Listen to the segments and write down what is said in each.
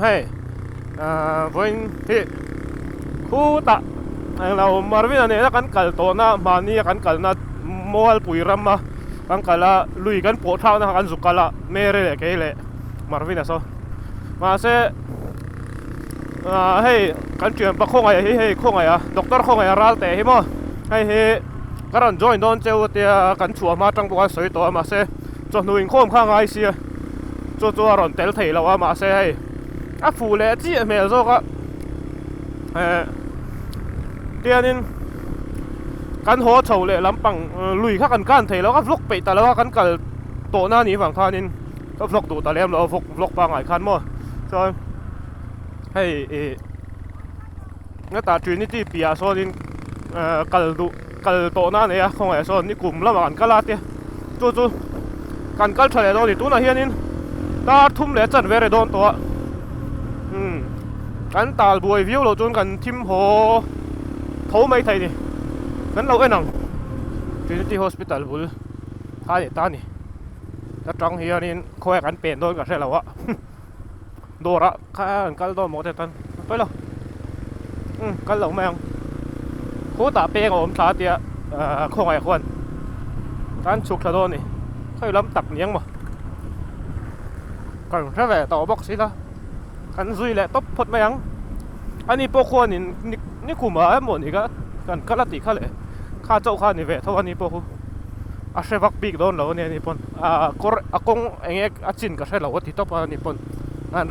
hay với thì khu taเรามาวินาเนี่ยกันกัลตัวน่ะมานี่กันกัลน่ะมัวปุยรำมากันกัลละลุยกันปวดเท้านะกันสุกัลละเมเรเลยเกย์เลยมาวินาโซมาเสให้กันเชื่อมปะคงไงให้คงไงอะด็อกเตอร์คงไงรัลแต่ให้มั้งให้การจอยนอนเจ้าเตียกันชัวมาตั้งตัวสวยตัวมาเสจนหนุ่ยข้อมข้างไอเสียตัวรอนเตลเทแล้วว่ามาเสให้อ่ะฟูเล่จีเมลโซก็เดี๋ยวนี้กันหัวเฉาเลยลำปังลุยข้ากันก้านเทแล้วก็ฟลุกไปแต่แล้วกันกัลโตหน้านี้ฝั่งท่านี้ก็ฟลุกดูแต่เลี้ยมเราฟลุกปางไงคันมั้งใช่ให้งั้นตาจุนนี่ที่ปีอาโซนินกัลโตหน้าเนี่ยคงไอโซนี่กลุ่มละมันกัลลาเตียจู่กันกัลเฉลี่ยโดนตัวน่ะเฮียนินตาทุ่มเลยจัดเวรโดนตัวกันตาบวยวิวเราจนกันทิมโหเท้าไม่ไทยนี่กันเราเอ็นังTrinity Hospital บุลท่านี่ถ้าจังเฮียนี่คอยกันเปลี่ยนโดนกันใช่แล้ววะโดระข้ากันโดนหมดแต่ตันไปแล้วกันเราแมงโคตรเปียงผมสาเตียคงไอ้คนกันฉุกสะโดนนี่ค่อยล้ำตักเนี้ยงมั้งกันใช่ไหมต่อบ็อกซี่ละกันซุยแหละตบพดไม่ยังอันนี้พวกคนนี่คุมอะไรหมดนี่ก็กันก็ละติเขาเลยข้าเจ้าข้านี่เวทเท่าวันนี้พวกอาเชฟักปีกโดนเราเนี่ยนี่ปนกงเองอาจินก็ใช่เราที่ตบวันนี้ปน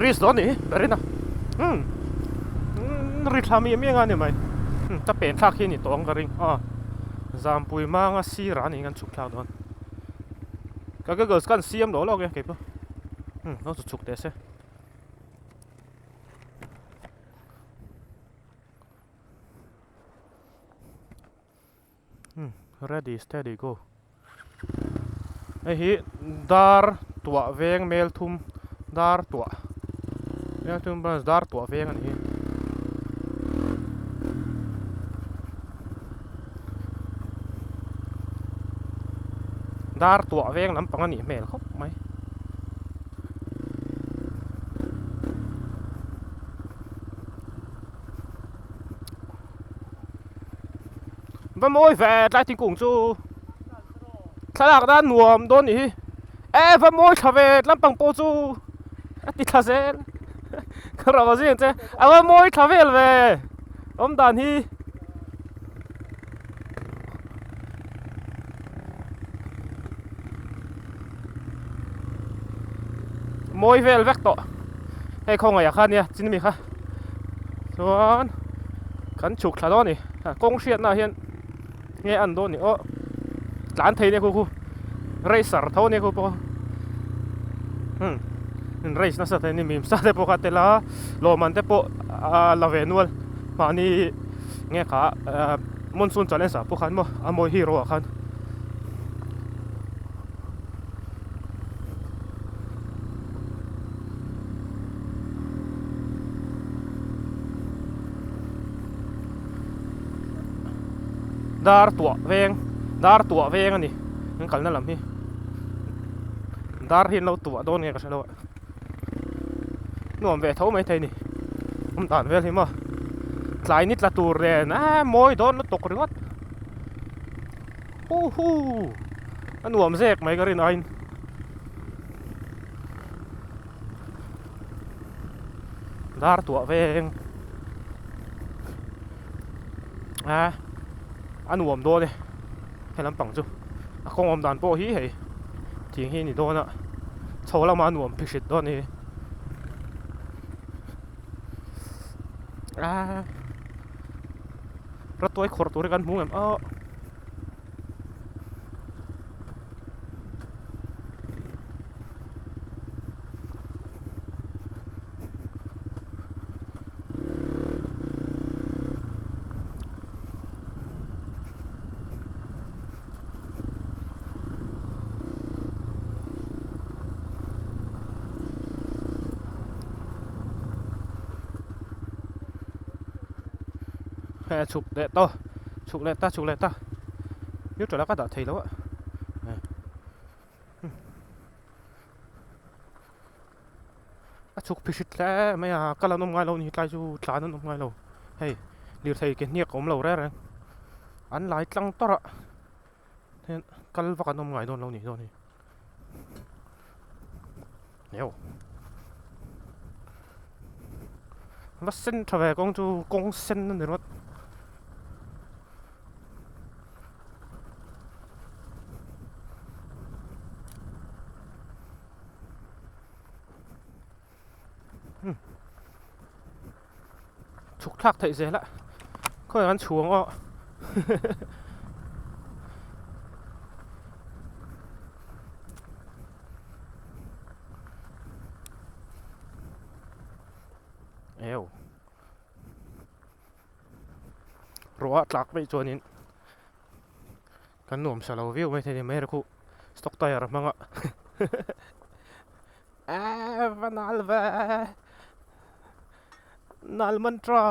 ริสโดนนี่เบรินะริทามีงานนี่ไหมถ้าเป็นชาขี้นี่ตัวงกระริงจามปุยมางสีร้านนี้กันฉุกคลาวโดนก็เกิดกันเสียมโดนเราเก็บปะเราจะฉุกเดชready steady go ไอ้ฮีดาร์ตัวเวงเมลทุ่มดาร์ตัวเมลทุ่มเป็นดาร์ตัวเวงอันนี้ดาร์ตัวเวงน้ำปังอันนี้เมลครับไหมวันมวยแฝดไล่ทิ้งกุ้งจูสลักด้านหนวมโดนนี่วันมวยชาเวดลำปังโปจูติดทาเซนก็เราก็สิเจ้วันมวยชาเวลเวด่านที่มวยเวลเวกโตให้คงไงข้าเนี่ยจินมีค่ะส่วนขันฉุกขาโดนนี่กงเชียนน่ะเฮียนเงี้ยอันโดนนี่หลานไทยเนี่ยคูเรย์สัร์เท่าเนี่ยคูปะเรย์น่าสัตย์นี่มีสัตย์ปกติละโรมันเตปะลาเวนัวลมานี่เงี้ยค่ะมอนซูนจันเล่นสับพวกขันมั้งอโมฮีโร่ขันดาร์ตัวเวงอันนี้งั้นกันนั่นแหละพี่ดาร์เห็นเราตัวโดนไงก็ใช่แล้วหน่วมเวทเท่าไม่ไทยนี่ผมต่านเวทที่มั้งสายนิดละตัวเรนมวยโดนแล้วตกเรือโอ้โหหน่วมเสกไม่ก็เรียนไอ้ดาร์ตัวเวงอันหวมโดนเลยให้ลำปังจูคงอมด่านโป้ฮีเฮ้ยทิ้งฮีนี่โดนอะโชว์เรามาหนวมพิชิตโดนนี่รถตัวไอ้ขดตัวด้วยกันมุ้งแบบฉุกเละโตฉุกเละตายุดจอดแล้วก็ตัดทีแล้วอะ ชุกพิชิตแล้วไม่อะก็เรานมไงเรานี่ใกล้จูฐานนมไงเราเฮ้ยเดี๋ยวใส่เกณฑ์เนี่ยของเราได้เลยอันหลายจังต่อละเนี่ยก็เรากันนมไงโดนเรานี่โดนนี่เดี๋ยวว่าเส้นทวีกงจูกงเส้นนั่นเดี๋ยวว่าชุกทักไทยเสียละก็อย่างนั้นช่วงอ่ะเอ้วรัวตักไปจวนนี้กันหนุ่มชาลาวิวไม่ใช่เมรุคุสต็อกไตร์มั้งอ่ะวันนัลเวนัลมันตรา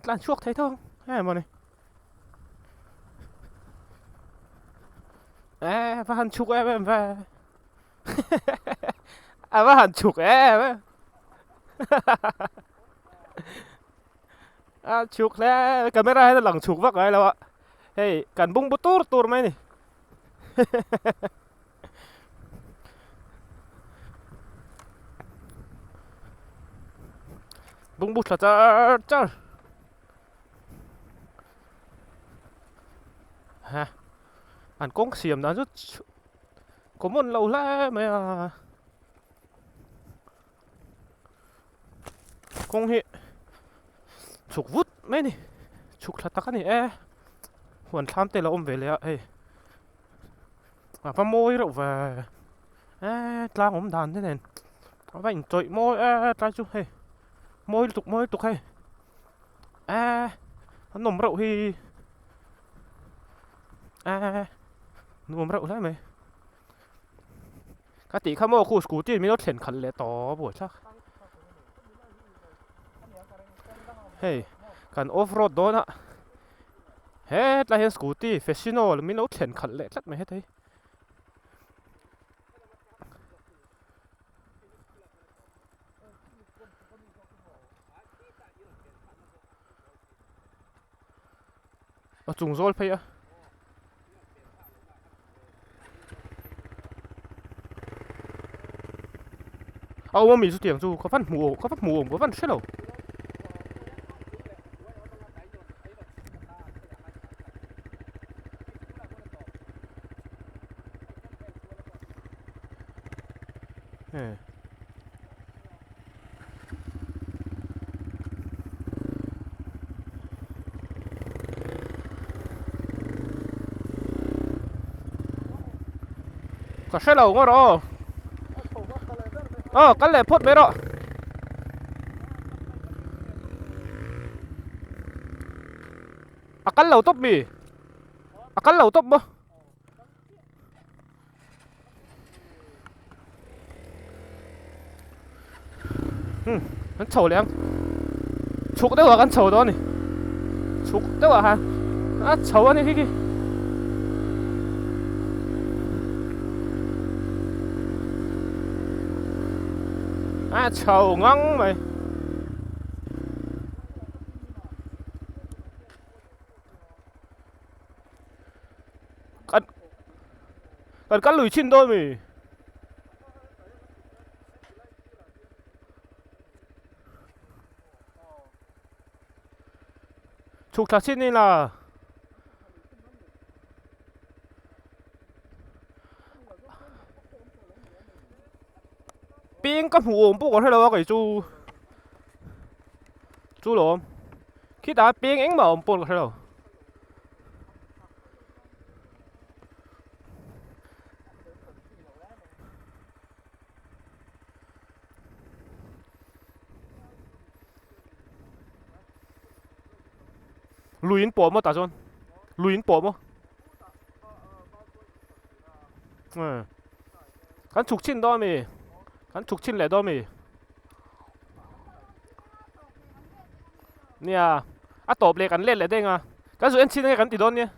ร้านชวกไทยทองมาเลยว่าหันชุกแบบว่าหันฉุกฉุกแล้วกันไม่ได้หลังฉุกว่าไงแล้วอะเฮ้ยกันบุ้งบุตูตูไหมนี่บุ้งบุตรจ้าฮะอันกงเสียมนะจุดก็มันเราแล้วไหมกงเฮฉุกวุฒไหมนี่ฉุกทัดตะกันนี่หัวทำเตะเราอมเวเลยเฮ้ยพะโมยเราไปตลางผมดันที่ไหนเอาไปจ่อยโมยตลาจุเฮ้ยโมยตุกเฮ้ยขนมเราฮีนมเราได้ไหมกติข้าโมคู่สกูตี้มีรถเข็นคันเลยต่อปวดชักเฮ้ยกันออฟโรดโดนอะเฮ้ยแล้วเห็นสกูตี้เฟชชิโน่มีรถเข็นคันเลยชัดไหมเฮ้ยเอาจุงโซลไปอะเอาว่ามีสุดเสียงจูเขาฟันหมูเขาฟันเชี่ยวก็เชี่ยวก็รอกันเลยพูดไม่รอกันเราตบมีกันเราตบบ่มันโฉแล้วฉุกได้ว่ากันโฉตัวนี่ฉุกได้ว่าฮะโฉอันนี้ที่โฉงั้งไหมกันลุยชินด้วยมีฉุกทักชินนี่ล่ะปีงกับหัวพวกเราให้เราว่าไก่จูหลอมคิดแต่ปีงเอ็งมาปนกับเราลุยน์ปอมมาตาจนลุยน์ปอมมากันฉุกชินด้วยมีกันฉุกชินแหละด้วยมีเนี่ยตบเลยกันเล่นเลยได้ไงกันสุดเอ็นชินให้กันติดโดนเนี่ย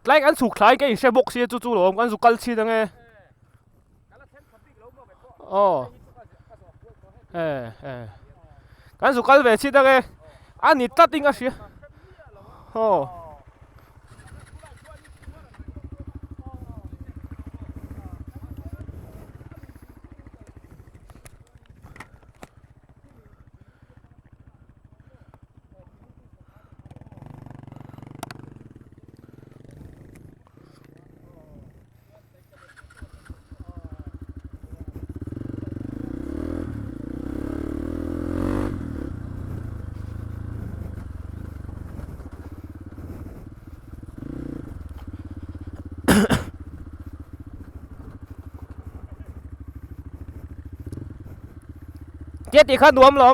ไล่กันสุกท้ายก็อีกเชบกเสียจู่ๆหรอกันสุกกัลชีดังไงอ๋อกันสุกกัลเวชีดังไงอันนี้ตัดติ้งก็เสียโอ้เจ็ดอีกขั้นรวมหรอ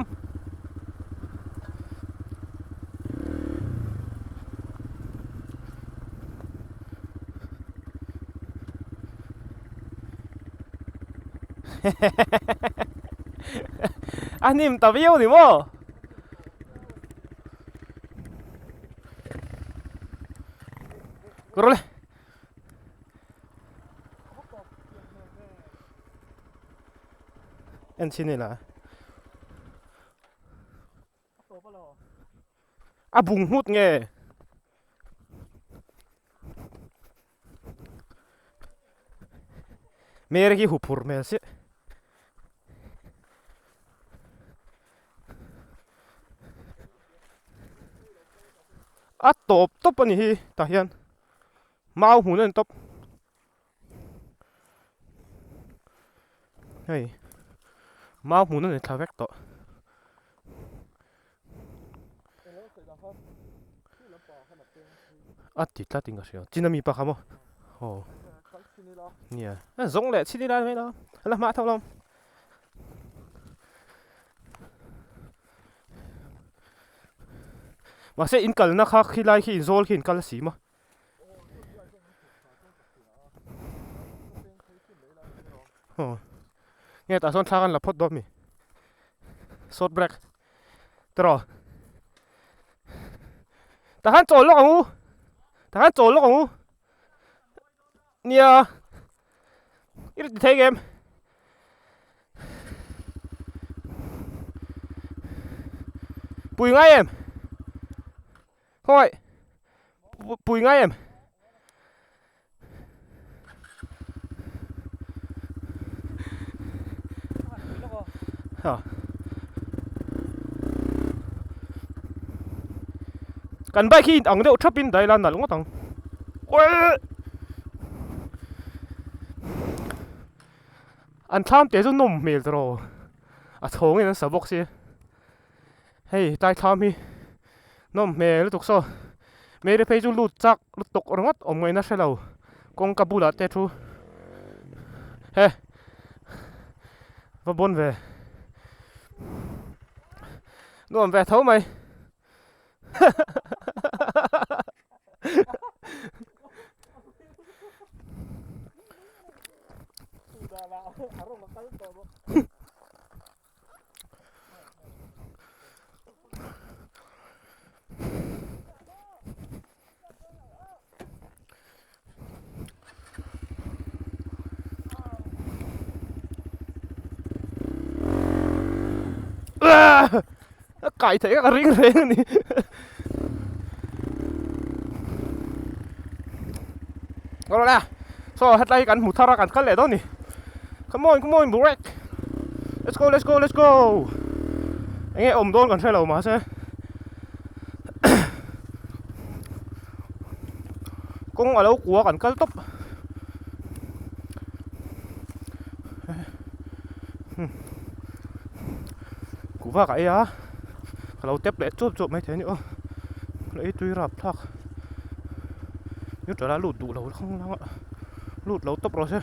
อันนี้มันตะวิวดิมั้งกูรู้เลยอันชิ้นนี่ละอ่ะบุ้งหุดไงเมย์กี่หุบพูดเมย์สิอ่ะตบปนนี่ตาเฮียนมาเอาหูนั่นตบเฮ้ยมาเอาหูนั่นทาเวกต่ออ่ะติดละติงก็เสียจีน่ามีปะครับมั้งโอ้เนี่ยนั่นส่งเลยชิ้นนี้ได้ไหมล่ะแล้วมาเท่าไหร่มาเสียอินกัลนะครับขี้ไล่ขี้อินโซลขี้อินกัลสีมั้งโอ้เนี่ยแต่ส่วนทางกันละพอดดอมมีสดเบรกตรอแต่ขันโจลลูกงูแต่ขันโจลลูกงูเนี่ยอีกทีเทเกมปุยง่ายเอ็มค่อยปุยง่ายเอ็มกันไปขี้อังเดียวทับบินได้แล้วนั่นลุงก็ต้องโอ้ยอันทำเดี๋ยวจะนุ่มเมลตรออ่ะท้องนี่นั่นสะบกสิเฮ้ยได้ทำมีนุ่มเมลตุกโซเมลเพจูลุดจักลุดตกรังดอมไงนะใช่เรากงกับบุหรี่เตทูเฮ้ว่าบนเวนุ่มเวเท่าไหมไก่เถอะก็ริ้งเร่งนี่ก็แล้วนะโซ่ฮัดไล่กันหมุทารากันกันเลยตอนนี้ come on break let's go ไอ้เงี้ยอมโดนกันใช่เรามาใช่กงอะไรกัวกันกันตบกูว่าไอ้ยะเราเต็บเล็ดจบไม่เท่านี้อ๋อเลยตุยรับทักยุดจะละหลุดดูเราข้างล่างอะหลุดเราตบเราใช่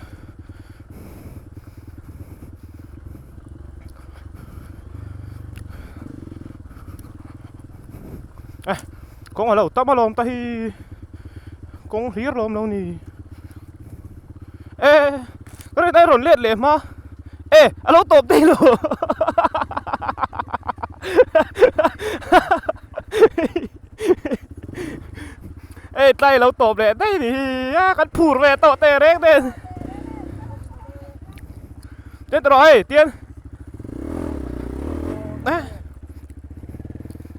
เอ๊ะกงอะไรเราตบมาลงตาฮีกงเฮียลมเรานี่เอ๊ะก็ได้หล่นเล็ดเลยมาเอ๊ะเราตบตีเราเอ้ ê tay lâu tộp lệ đây thì cắt phụt về tọ tê rét đây chết rồi tiên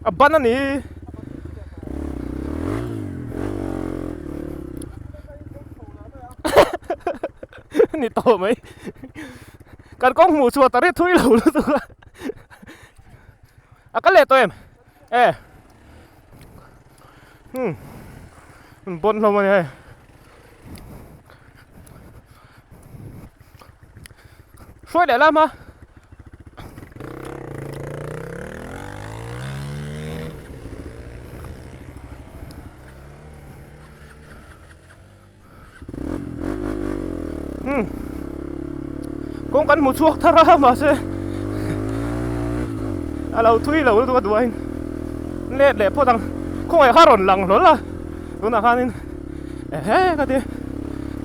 à bắn anh điนี่โตไหมกันก้องหมูชัวตะเรียทุยเหล่ารู้ตัวอ่ะก็เลยตัวเอ็มมันบนลงมาเลยช่วยเดี๋ยวละมาcon một chuột thà ra mà sẽ à lâu thui lâu tôi đuổi lẹ lẹ po thằng không phải hao ròn lằng rồi là tôi nào khăn nên cái gì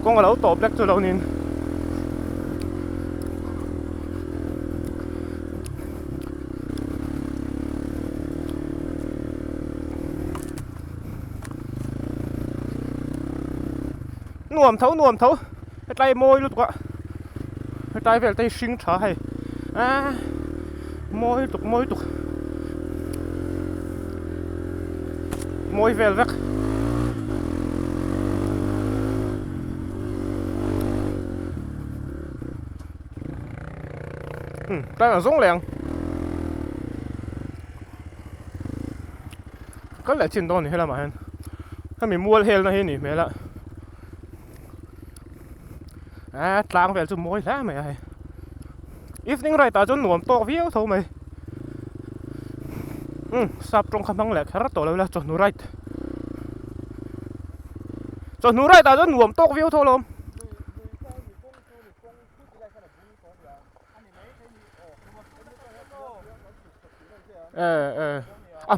con ở lâu tổ black cho lâu nên nuồm thấu cái tay môi luôn quá cái tay về tay sinh trả hay môi tục môi về vắt đây là giống lẹng có lẽ trên đó này hay là mà hơnถ้ามีมัวเฮลนะเฮนี่ไม่ละกลางเวลจะมวยแล้วไหมไอ้ evening ไรตาจนหนวมโตวิวเท่าไหมสับตรงคำพังแหลกแค่รัตโตแล้วจนหนูไรตาจนหนวมโตวิวเท่าลม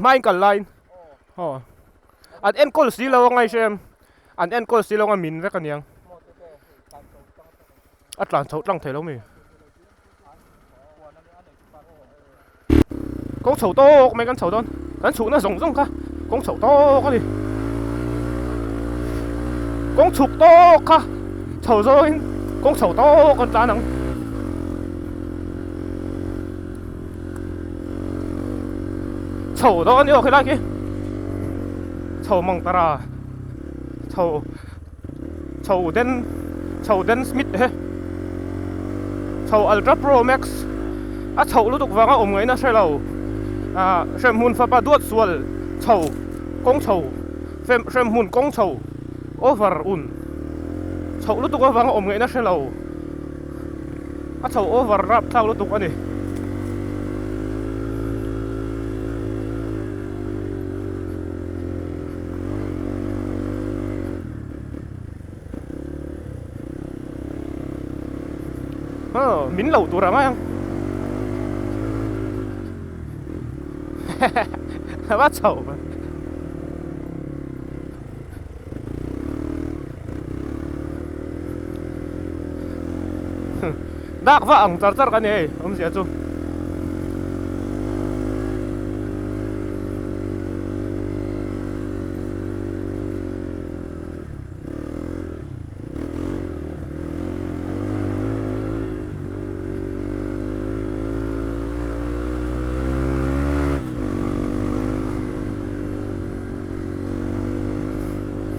ไม่กันไลน์อันเอ็นโกลสีเราไงเชมอันเอ็นโกลสีเราไงมินไว้กันยังอัดหลังเขาตั้งเทแล้วมี講嘈多咪緊嘈多，緊嘈得慫慫卡，講嘈多嗰啲，講嘈多卡，嘈咗講嘈多個咋能？嘈多呢個佢拉嘅，嘈蒙ตรา嘈den Smith hè，嘈 Ultra Pro Max，嘈都讀話我唔係那衰路。xem hun pha pa duat sual chou kong chou xem hun kong chou over un chou lu tu ko wang om ngai na shelo a chou over rap thau lu tu ani min lâu tu ra ngang bắt chậu mà đạc vọng char cái này ông sẽ chú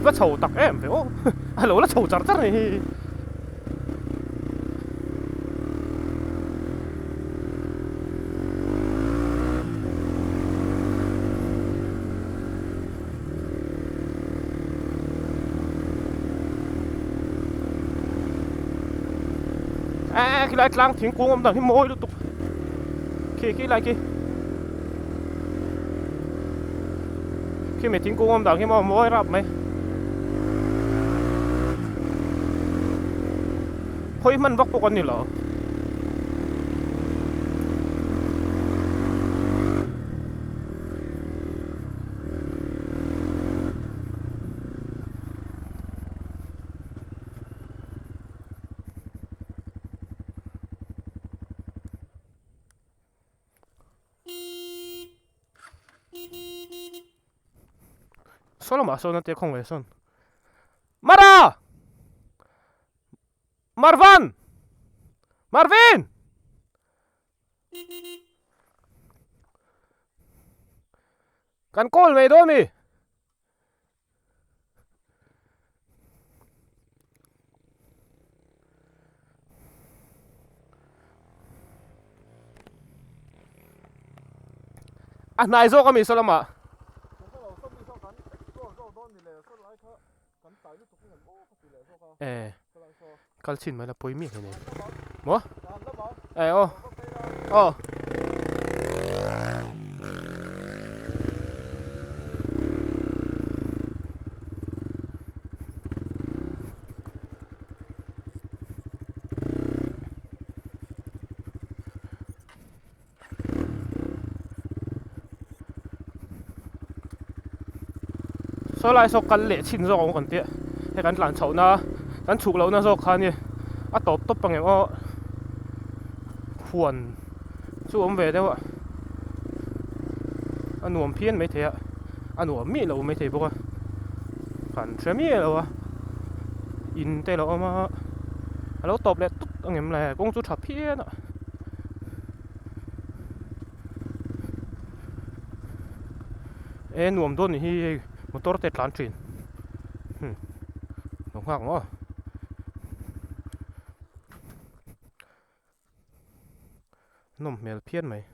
nó chầu tặc em phải không? Lỗ nó chầu chặt này. Cái lại lang tiếng cuồng âm đằng cái môi nó tục. Cái lại kia. Khi mày tiếng cuồng âm đằng cái môi rập mày. Hoi man vak po kanila solo mà son te không về son Mara Marvan Marvin kan call mày đó mi à này zo kami solo mà kal chin mai la poi mi ne mo ô ô số lại số căn lệ chín rồi còn tiệt hay căn làn chậu na căn chụp lâu na số khăn nhỉ à top bằng em ó huồn chú ông về đâu ạ anh nuông phiên mấy thế ạ anh nuông mi lâu mấy thế bố phản xe mi lâu à in tê lâu mà lâu top lệ tốt anh em là công chú chập phiên ạ em nuông đôn thì motor tết lăn chuyện đúng không ạ nôm mèo phiên mày